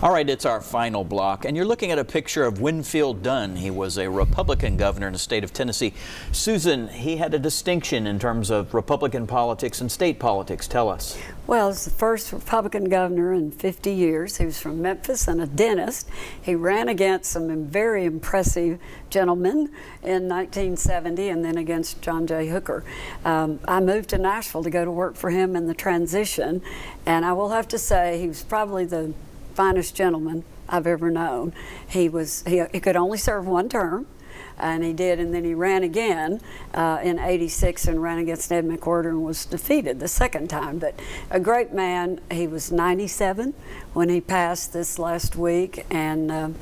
All right, it's our final block, and you're looking at a picture of Winfield Dunn. He was a Republican governor in the state of Tennessee. Susan, he had a distinction in terms of Republican politics and state politics. Tell us. Well, he's the first Republican governor in 50 years. He was from Memphis and a dentist. He ran against some very impressive gentlemen in 1970 and then against John J. Hooker. I moved to Nashville to go to work for him in the transition, and I will have to say he was probably the finest gentleman I've ever known. He could only serve one term, and he did, and then he ran again in '86 and ran against Ed McWhorter and was defeated the second time. But a great man. He was 97 when he passed this last week, and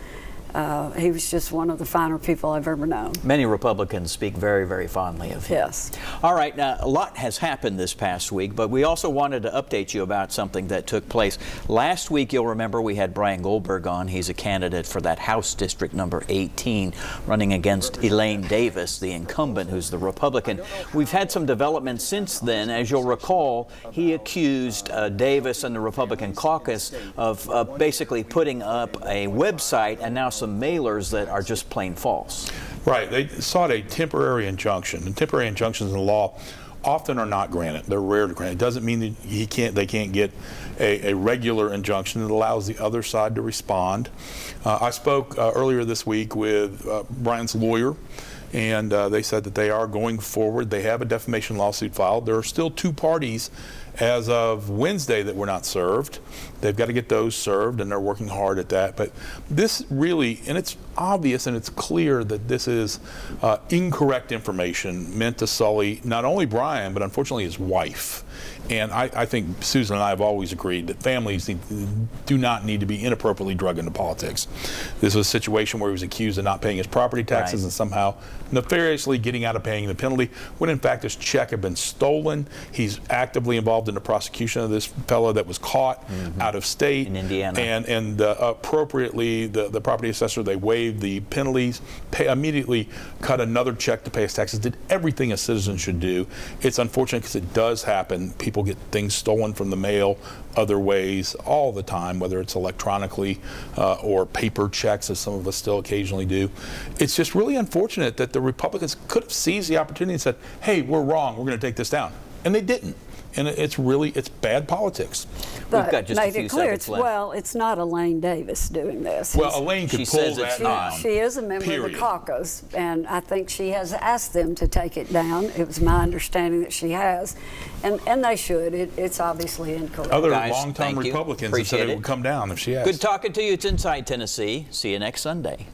he was just one of the finer people I've ever known. Many Republicans speak very, very fondly of him. Yes. All right, now a lot has happened this past week, but we also wanted to update you about something that took place. Last week, you'll remember we had Brian Goldberg on. He's a candidate for that House District number 18, running against Elaine Davis, the incumbent, who's the Republican. We've had some developments since then. As you'll recall, he accused Davis and the Republican caucus of basically putting up a website and now some mailers that are just plain false. Right. They sought a temporary injunction. And temporary injunctions in the law often are not granted. They're rare to grant. It doesn't mean that they can't get a regular injunction that allows the other side to respond. I spoke earlier this week with Brian's lawyer, and they said that they are going forward. They have a defamation lawsuit filed. There are still two parties as of Wednesday that were not served. They've got to get those served, and they're working hard at that. But this really, and it's obvious and it's clear that this is incorrect information meant to sully not only Brian, but unfortunately his wife. And I think Susan and I have always agreed that families do not need to be inappropriately drugged into politics. This was a situation where he was accused of not paying his property taxes and somehow nefariously getting out of paying the penalty, when in fact his check had been stolen. He's actively involved in the prosecution of this fellow that was caught out of state. In Indiana. And appropriately, the property assessor, they waived the penalties, immediately cut another check to pay his taxes, did everything a citizen should do. It's unfortunate because it does happen. People get things stolen from the mail other ways all the time, whether it's electronically or paper checks, as some of us still occasionally do. It's just really unfortunate that the Republicans could have seized the opportunity and said, hey, we're wrong, we're going to take this down. And they didn't. And it's bad politics. But we've got just a few seconds left. Well, it's not Elaine Davis doing this. Well, Elaine could pull that down. She is a member of the caucus, and I think she has asked them to take it down. It was my understanding that she has, and they should. It's obviously incorrect. Other long-time Republicans have said it would come down if she has. Good talking to you. It's Inside Tennessee. See you next Sunday.